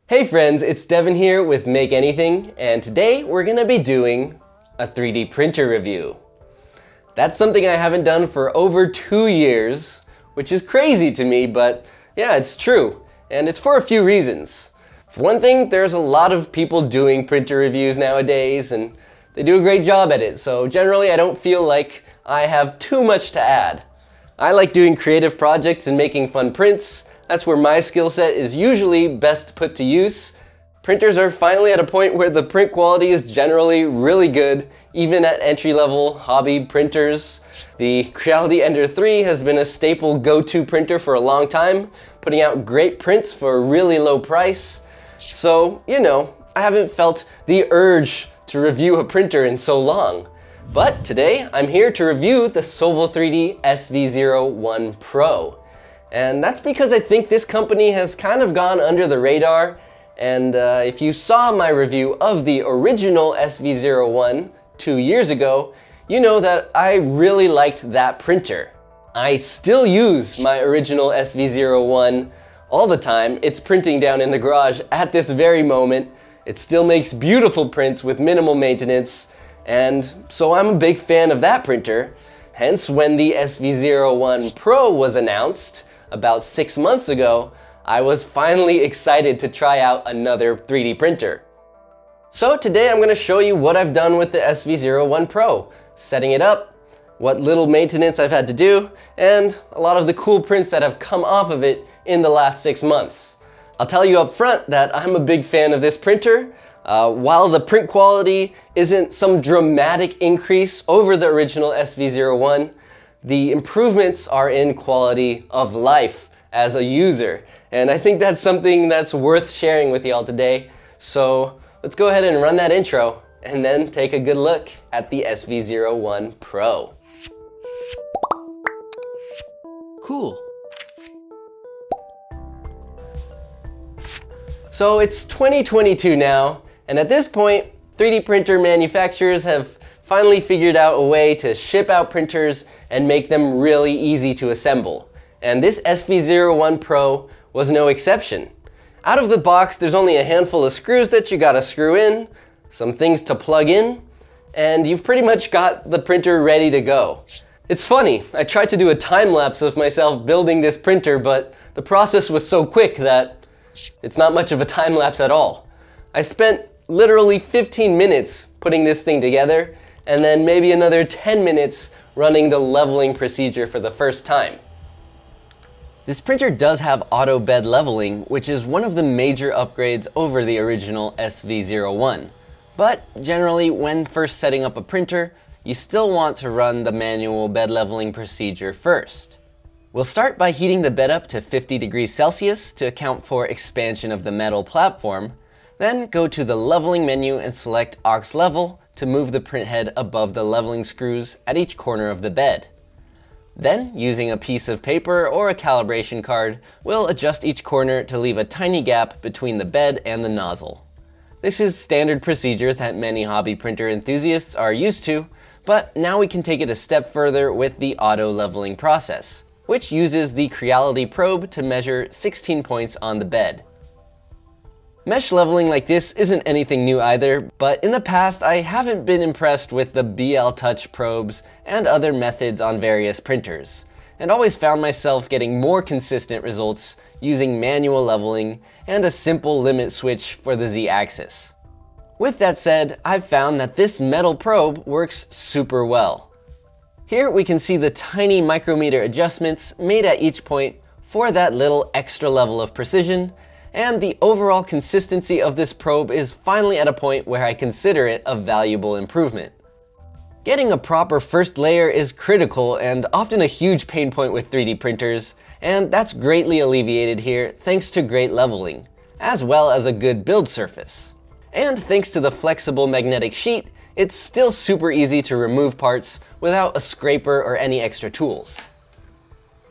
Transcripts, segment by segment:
Hey friends, it's Devin here with Make Anything, and today we're gonna be doing a 3D printer review. That's something I haven't done for over 2 years, which is crazy to me, but yeah, it's true, and it's for a few reasons. For one thing, there's a lot of people doing printer reviews nowadays, and they do a great job at it, so generally I don't feel like I have too much to add. I like doing creative projects and making fun prints. That's where my skill set is usually best put to use. Printers are finally at a point where the print quality is generally really good, even at entry-level hobby printers. The Creality Ender 3 has been a staple go-to printer for a long time, putting out great prints for a really low price. So, you know, I haven't felt the urge to review a printer in so long. But today, I'm here to review the Sovol 3D SV01 Pro. And that's because I think this company has kind of gone under the radar, and if you saw my review of the original SV01 2 years ago, you know that I really liked that printer. I still use my original SV01 all the time. It's printing down in the garage at this very moment. It still makes beautiful prints with minimal maintenance, and so I'm a big fan of that printer. Hence, when the SV01 Pro was announced, about 6 months ago, I was finally excited to try out another 3D printer. So today I'm going to show you what I've done with the SV01 Pro, setting it up, what little maintenance I've had to do, and a lot of the cool prints that have come off of it in the last 6 months. I'll tell you up front that I'm a big fan of this printer. While the print quality isn't some dramatic increase over the original SV01, the improvements are in quality of life as a user, and I think that's something that's worth sharing with y'all today. So let's go ahead and run that intro and then take a good look at the SV01 Pro. Cool. So it's 2022 now, and at this point, 3D printer manufacturers have finally figured out a way to ship out printers and make them really easy to assemble. And this SV01 Pro was no exception. Out of the box, there's only a handful of screws that you gotta screw in, some things to plug in, and you've pretty much got the printer ready to go. It's funny, I tried to do a time lapse of myself building this printer, but the process was so quick that it's not much of a time lapse at all. I spent literally 15 minutes putting this thing together, and then maybe another 10 minutes running the leveling procedure for the first time. This printer does have auto bed leveling, which is one of the major upgrades over the original SV01. But generally, when first setting up a printer, you still want to run the manual bed leveling procedure first. We'll start by heating the bed up to 50 degrees Celsius to account for expansion of the metal platform. Then go to the leveling menu and select aux level to move the print head above the leveling screws at each corner of the bed. Then, using a piece of paper or a calibration card, we'll adjust each corner to leave a tiny gap between the bed and the nozzle. This is standard procedure that many hobby printer enthusiasts are used to, but now we can take it a step further with the auto leveling process, which uses the Creality probe to measure 16 points on the bed. Mesh leveling like this isn't anything new either, but in the past I haven't been impressed with the BL Touch probes and other methods on various printers, and always found myself getting more consistent results using manual leveling and a simple limit switch for the Z-axis. With that said, I've found that this metal probe works super well. Here we can see the tiny micrometer adjustments made at each point for that little extra level of precision, and the overall consistency of this probe is finally at a point where I consider it a valuable improvement. Getting a proper first layer is critical and often a huge pain point with 3D printers, and that's greatly alleviated here thanks to great leveling, as well as a good build surface. And thanks to the flexible magnetic sheet, it's still super easy to remove parts without a scraper or any extra tools.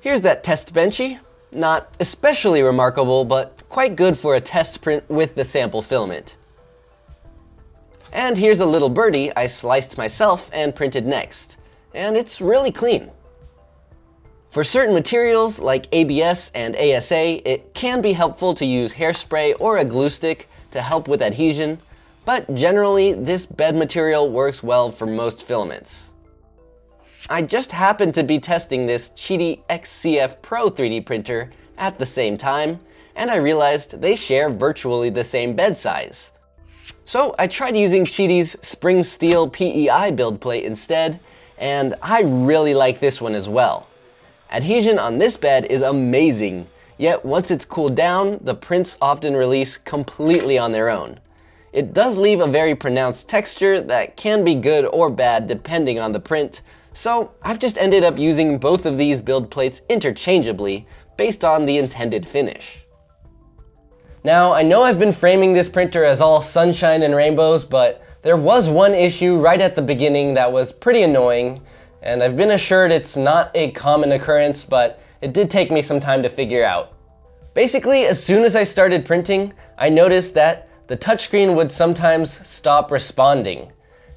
Here's that test benchy. Not especially remarkable, but quite good for a test print with the sample filament. And here's a little birdie I sliced myself and printed next, and it's really clean. For certain materials like ABS and ASA, it can be helpful to use hairspray or a glue stick to help with adhesion, but generally this bed material works well for most filaments. I just happened to be testing this 𝐒𝐡𝐨 XCF Pro 3D printer at the same time, and I realized they share virtually the same bed size. So I tried using 𝐒𝐡𝐸's spring steel PEI build plate instead, and I really like this one as well. Adhesion on this bed is amazing, yet once it's cooled down, the prints often release completely on their own. It does leave a very pronounced texture that can be good or bad depending on the print, so I've just ended up using both of these build plates interchangeably based on the intended finish. Now, I know I've been framing this printer as all sunshine and rainbows, but there was one issue right at the beginning that was pretty annoying, and I've been assured it's not a common occurrence, but it did take me some time to figure out. Basically, as soon as I started printing, I noticed that the touchscreen would sometimes stop responding,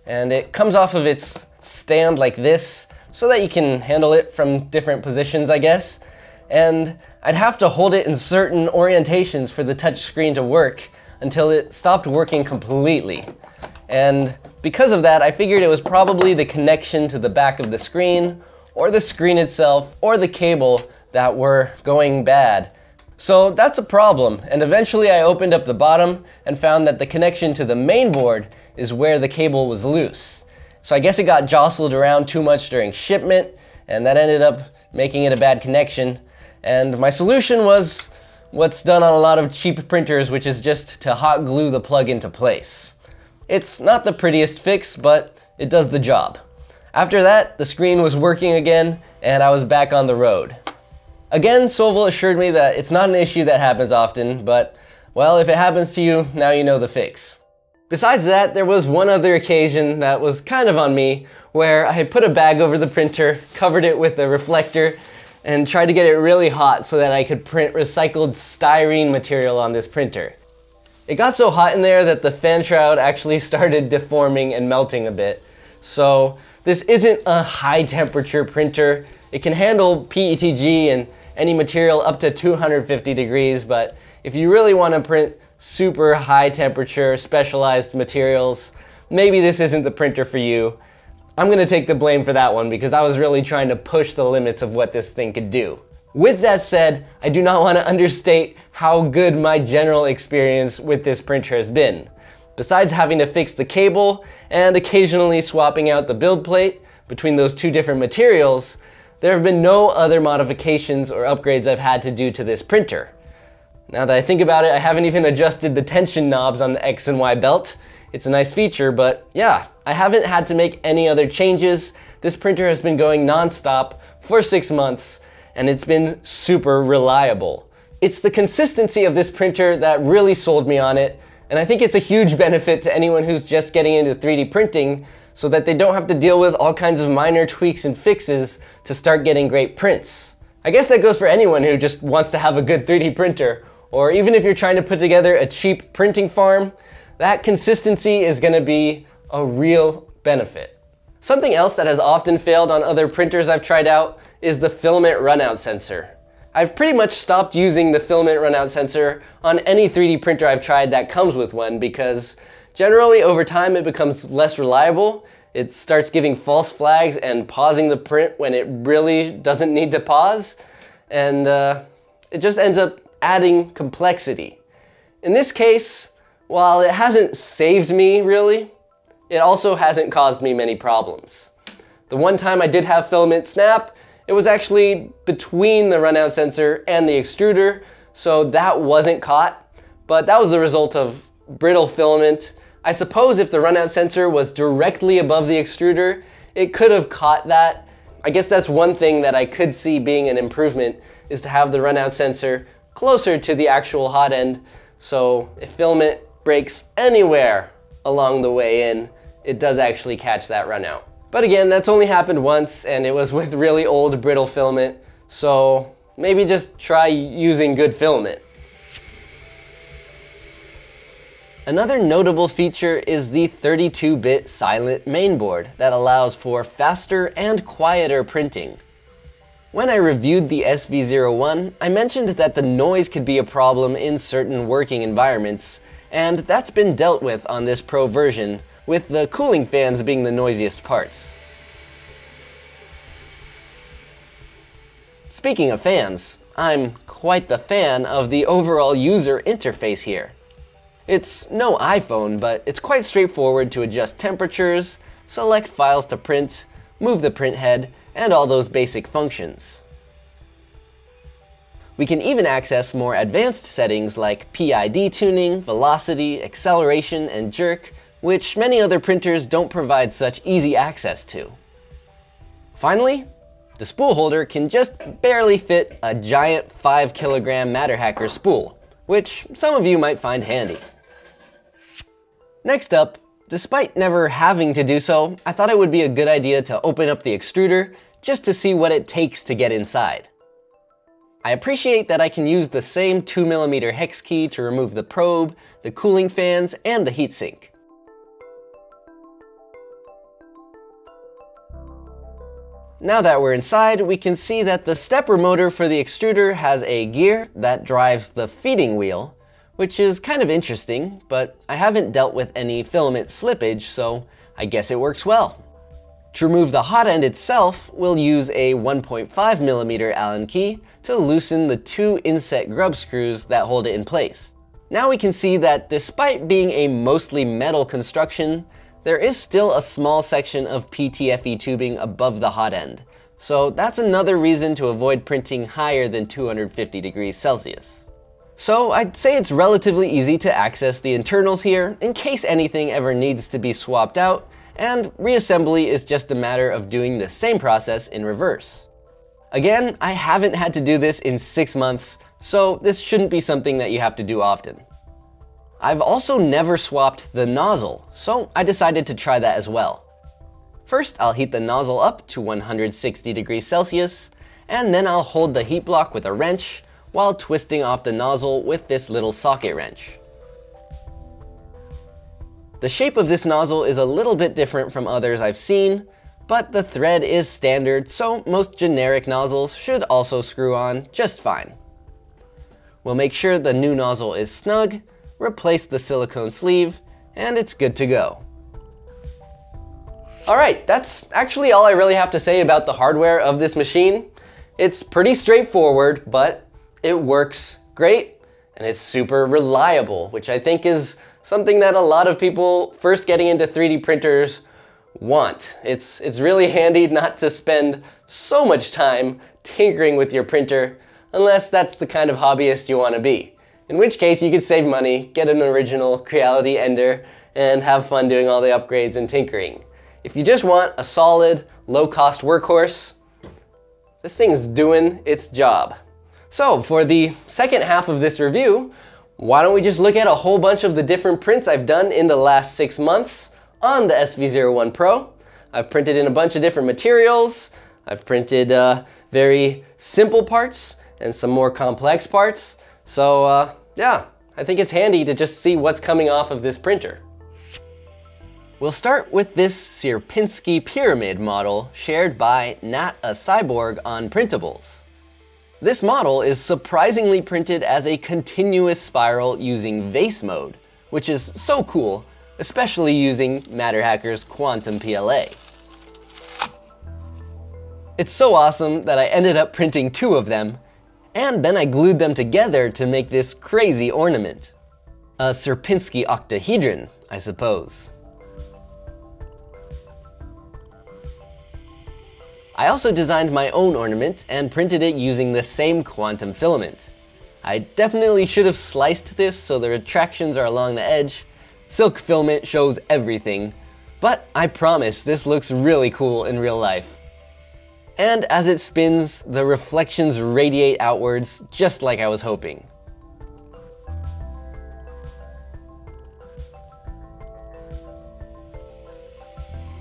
and it comes off of its stand like this so that you can handle it from different positions, I guess, and I'd have to hold it in certain orientations for the touchscreen to work until it stopped working completely. And because of that, I figured it was probably the connection to the back of the screen, or the screen itself, or the cable that were going bad. So that's a problem, and eventually I opened up the bottom and found that the connection to the main board is where the cable was loose. So I guess it got jostled around too much during shipment, and that ended up making it a bad connection. And my solution was what's done on a lot of cheap printers, which is just to hot glue the plug into place. It's not the prettiest fix, but it does the job. After that, the screen was working again, and I was back on the road. Again, Sovol assured me that it's not an issue that happens often, but, well, if it happens to you, now you know the fix. Besides that, there was one other occasion that was kind of on me, where I put a bag over the printer, covered it with a reflector, and tried to get it really hot so that I could print recycled styrene material on this printer. It got so hot in there that the fan shroud actually started deforming and melting a bit. So this isn't a high temperature printer. It can handle PETG and any material up to 250 degrees, but if you really want to print super high temperature specialized materials, maybe this isn't the printer for you. I'm going to take the blame for that one because I was really trying to push the limits of what this thing could do. With that said, I do not want to understate how good my general experience with this printer has been. Besides having to fix the cable and occasionally swapping out the build plate between those two different materials, there have been no other modifications or upgrades I've had to do to this printer. Now that I think about it, I haven't even adjusted the tension knobs on the X and Y belt. It's a nice feature, but yeah, I haven't had to make any other changes. This printer has been going non-stop for 6 months, and it's been super reliable. It's the consistency of this printer that really sold me on it, and I think it's a huge benefit to anyone who's just getting into 3D printing so that they don't have to deal with all kinds of minor tweaks and fixes to start getting great prints. I guess that goes for anyone who just wants to have a good 3D printer, or even if you're trying to put together a cheap printing farm, that consistency is going to be a real benefit. Something else that has often failed on other printers I've tried out is the filament runout sensor. I've pretty much stopped using the filament runout sensor on any 3D printer I've tried that comes with one because generally over time it becomes less reliable. It starts giving false flags and pausing the print when it really doesn't need to pause, and it just ends up adding complexity. In this case, while it hasn't saved me really, it also hasn't caused me many problems. The one time I did have filament snap, it was actually between the runout sensor and the extruder, so that wasn't caught, but that was the result of brittle filament. I suppose if the runout sensor was directly above the extruder, it could have caught that. I guess that's one thing that I could see being an improvement, is to have the runout sensor closer to the actual hot end, so if filament breaks anywhere along the way in, it does actually catch that runout. But again, that's only happened once, and it was with really old brittle filament, so maybe just try using good filament. Another notable feature is the 32-bit silent mainboard that allows for faster and quieter printing. When I reviewed the SV01, I mentioned that the noise could be a problem in certain working environments, and that's been dealt with on this Pro version, with the cooling fans being the noisiest parts. Speaking of fans, I'm quite the fan of the overall user interface here. It's no iPhone, but it's quite straightforward to adjust temperatures, select files to print, move the print head, and all those basic functions. We can even access more advanced settings like PID tuning, velocity, acceleration, and jerk, which many other printers don't provide such easy access to. Finally, the spool holder can just barely fit a giant 5 kilogram MatterHacker spool, which some of you might find handy. Next up, despite never having to do so, I thought it would be a good idea to open up the extruder just to see what it takes to get inside. I appreciate that I can use the same 2mm hex key to remove the probe, the cooling fans, and the heatsink. Now that we're inside, we can see that the stepper motor for the extruder has a gear that drives the feeding wheel, which is kind of interesting, but I haven't dealt with any filament slippage, so I guess it works well. To remove the hot end itself, we'll use a 1.5mm Allen key to loosen the 2 inset grub screws that hold it in place. Now we can see that despite being a mostly metal construction, there is still a small section of PTFE tubing above the hot end, so that's another reason to avoid printing higher than 250 degrees Celsius. So I'd say it's relatively easy to access the internals here in case anything ever needs to be swapped out, and reassembly is just a matter of doing the same process in reverse. Again, I haven't had to do this in 6 months, so this shouldn't be something that you have to do often. I've also never swapped the nozzle, so I decided to try that as well. First, I'll heat the nozzle up to 160 degrees Celsius, and then I'll hold the heat block with a wrench while twisting off the nozzle with this little socket wrench. The shape of this nozzle is a little bit different from others I've seen, but the thread is standard, so most generic nozzles should also screw on just fine. We'll make sure the new nozzle is snug, replace the silicone sleeve, and it's good to go. Alright, that's actually all I really have to say about the hardware of this machine. It's pretty straightforward, but it works great, and it's super reliable, which I think is something that a lot of people first getting into 3D printers want. It's really handy not to spend so much time tinkering with your printer, unless that's the kind of hobbyist you want to be. In which case you could save money, get an original Creality Ender, and have fun doing all the upgrades and tinkering. If you just want a solid, low-cost workhorse, this thing's doing its job. So for the second half of this review, why don't we just look at a whole bunch of the different prints I've done in the last 6 months on the SV01 Pro. I've printed in a bunch of different materials. I've printed very simple parts and some more complex parts. So yeah, I think it's handy to just see what's coming off of this printer. We'll start with this Serpinsky Pyramid model shared by Nat a Cyborg on Printables. This model is surprisingly printed as a continuous spiral using vase mode, which is so cool, especially using MatterHacker's Quantum PLA. It's so awesome that I ended up printing 2 of them, and then I glued them together to make this crazy ornament. A Serpinsky octahedron, I suppose. I also designed my own ornament and printed it using the same quantum filament. I definitely should have sliced this so the retractions are along the edge. Silk filament shows everything, but I promise this looks really cool in real life. And as it spins, the reflections radiate outwards just like I was hoping.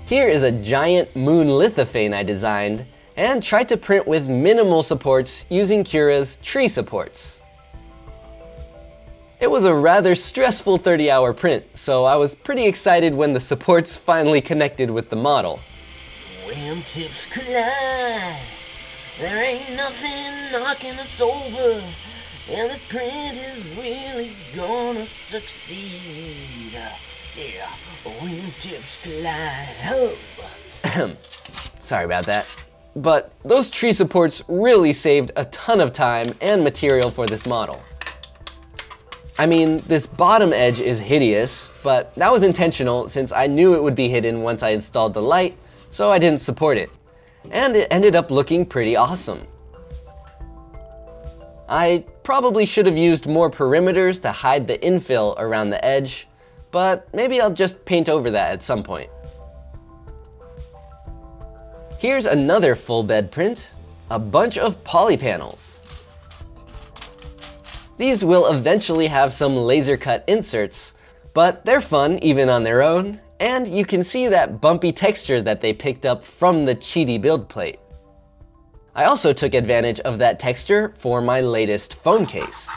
Here is a giant moon lithophane I designed and tried to print with minimal supports using Cura's tree supports. It was a rather stressful 30-hour print, so I was pretty excited when the supports finally connected with the model. When tips collide, There ain't nothing knocking us over, and this print is really gonna succeed. Yeah, wingtips collide. Oh. Sorry about that. But those tree supports really saved a ton of time and material for this model. I mean, this bottom edge is hideous, but that was intentional since I knew it would be hidden once I installed the light, so I didn't support it. And it ended up looking pretty awesome. I probably should have used more perimeters to hide the infill around the edge, but maybe I'll just paint over that at some point. Here's another full bed print, a bunch of poly panels. These will eventually have some laser cut inserts, but they're fun even on their own, and you can see that bumpy texture that they picked up from the 𝐒𝐡𝐨 build plate. I also took advantage of that texture for my latest phone case.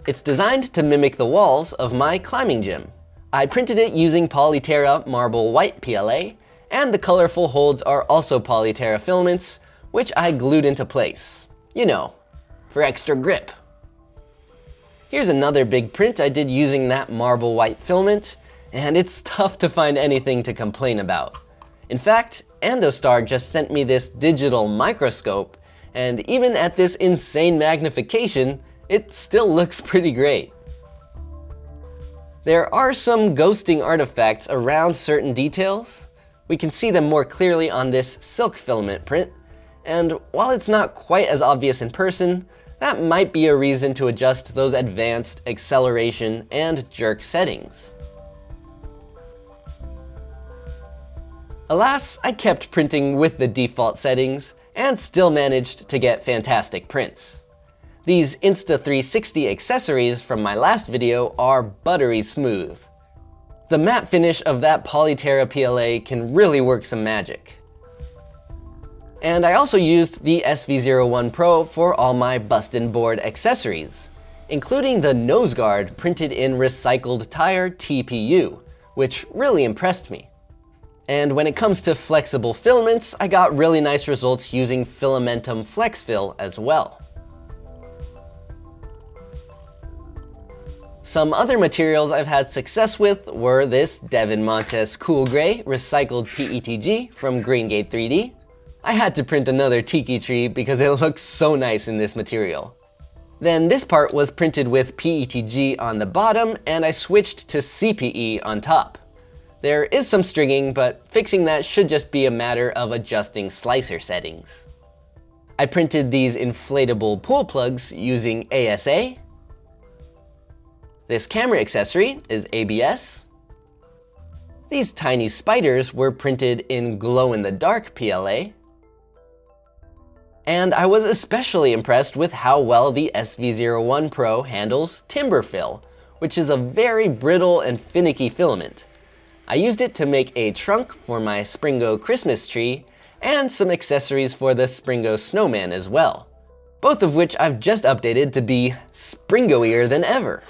It's designed to mimic the walls of my climbing gym. I printed it using Polyterra Marble White PLA, and the colorful holds are also Polyterra filaments, which I glued into place. You know, for extra grip. Here's another big print I did using that marble white filament, and it's tough to find anything to complain about. In fact, Andostar just sent me this digital microscope, and even at this insane magnification, it still looks pretty great. There are some ghosting artifacts around certain details. We can see them more clearly on this silk filament print, and while it's not quite as obvious in person, that might be a reason to adjust those advanced acceleration and jerk settings. Alas, I kept printing with the default settings and still managed to get fantastic prints. These Insta360 accessories from my last video are buttery smooth. The matte finish of that Polyterra PLA can really work some magic. And I also used the SV01 Pro for all my bustin' board accessories, including the nose guard printed in recycled tire TPU, which really impressed me. And when it comes to flexible filaments, I got really nice results using Filamentum FlexFill as well. Some other materials I've had success with were this Devin Montes Cool Gray recycled PETG from Greengate 3D. I had to print another tiki tree because it looks so nice in this material. Then this part was printed with PETG on the bottom, and I switched to CPE on top. There is some stringing, but fixing that should just be a matter of adjusting slicer settings. I printed these inflatable pool plugs using ASA. This camera accessory is ABS. These tiny spiders were printed in glow-in-the-dark PLA. And I was especially impressed with how well the SV01 Pro handles timber fill, which is a very brittle and finicky filament. I used it to make a trunk for my Springo Christmas tree and some accessories for the Springo snowman as well, both of which I've just updated to be Springoier than ever.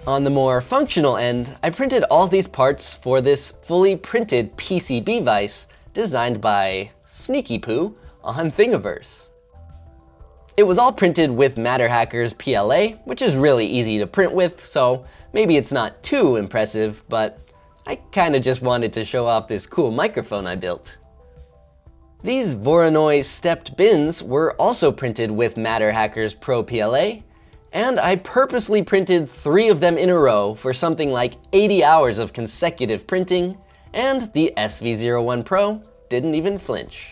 On the more functional end, I printed all these parts for this fully printed PCB vise designed by sneakypoo on Thingiverse. It was all printed with MatterHacker's PLA, which is really easy to print with, so maybe it's not too impressive, but I kinda just wanted to show off this cool microphone I built. These Voronoi stepped bins were also printed with MatterHacker's Pro PLA, and I purposely printed 3 of them in a row for something like 80 hours of consecutive printing, and the SV01 Pro didn't even flinch.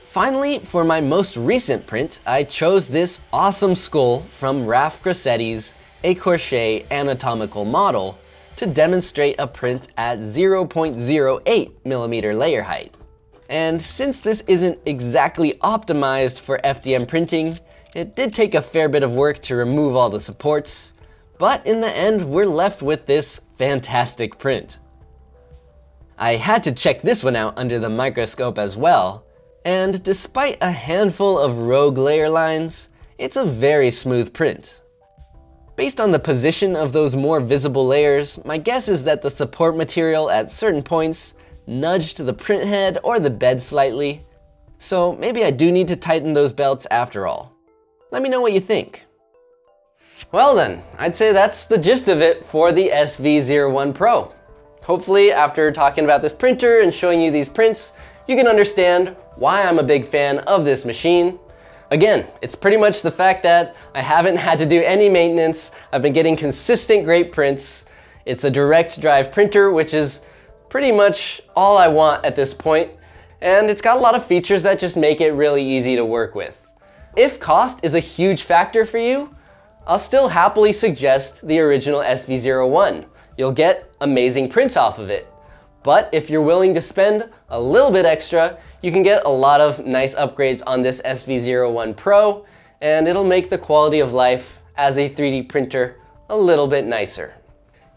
Finally, for my most recent print, I chose this awesome skull from Raf Grassetti's 𝐒𝐲𝐸𝐪 anatomical model to demonstrate a print at 0.08mm layer height. And since this isn't exactly optimized for FDM printing, it did take a fair bit of work to remove all the supports, but in the end, we're left with this fantastic print. I had to check this one out under the microscope as well, and despite a handful of rogue layer lines, it's a very smooth print. Based on the position of those more visible layers, my guess is that the support material at certain points nudged the print head or the bed slightly. So maybe I do need to tighten those belts after all. Let me know what you think. Well then, I'd say that's the gist of it for the SV01 Pro. Hopefully, after talking about this printer and showing you these prints, you can understand why I'm a big fan of this machine. Again, it's pretty much the fact that I haven't had to do any maintenance. I've been getting consistent great prints. It's a direct drive printer, which is pretty much all I want at this point. And it's got a lot of features that just make it really easy to work with. If cost is a huge factor for you, I'll still happily suggest the original SV01. You'll get amazing prints off of it. But if you're willing to spend a little bit extra, you can get a lot of nice upgrades on this SV01 Pro, and it'll make the quality of life as a 3D printer a little bit nicer.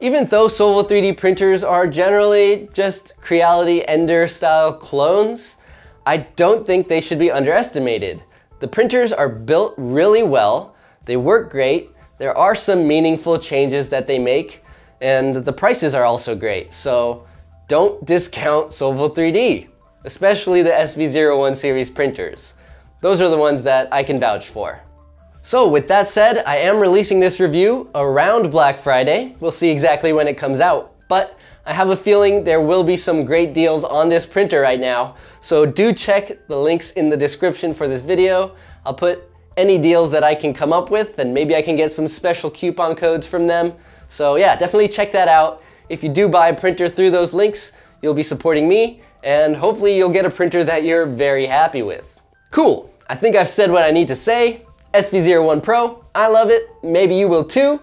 Even though Sovol 3D printers are generally just Creality Ender style clones, I don't think they should be underestimated. The printers are built really well, they work great, there are some meaningful changes that they make, and the prices are also great, so don't discount Sovol 3D, especially the SV01 series printers. Those are the ones that I can vouch for. So with that said, I am releasing this review around Black Friday. We'll see exactly when it comes out, but I have a feeling there will be some great deals on this printer right now, so do check the links in the description for this video. I'll put any deals that I can come up with, and maybe I can get some special coupon codes from them. So yeah, definitely check that out. If you do buy a printer through those links, you'll be supporting me, and hopefully you'll get a printer that you're very happy with. Cool, I think I've said what I need to say. SV01 Pro, I love it, maybe you will too.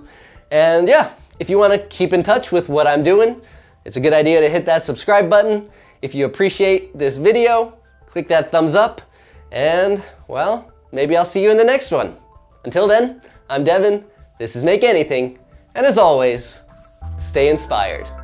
And yeah, if you want to keep in touch with what I'm doing, it's a good idea to hit that subscribe button. If you appreciate this video, click that thumbs up, and well, maybe I'll see you in the next one. Until then, I'm Devin, this is Make Anything, and as always, stay inspired.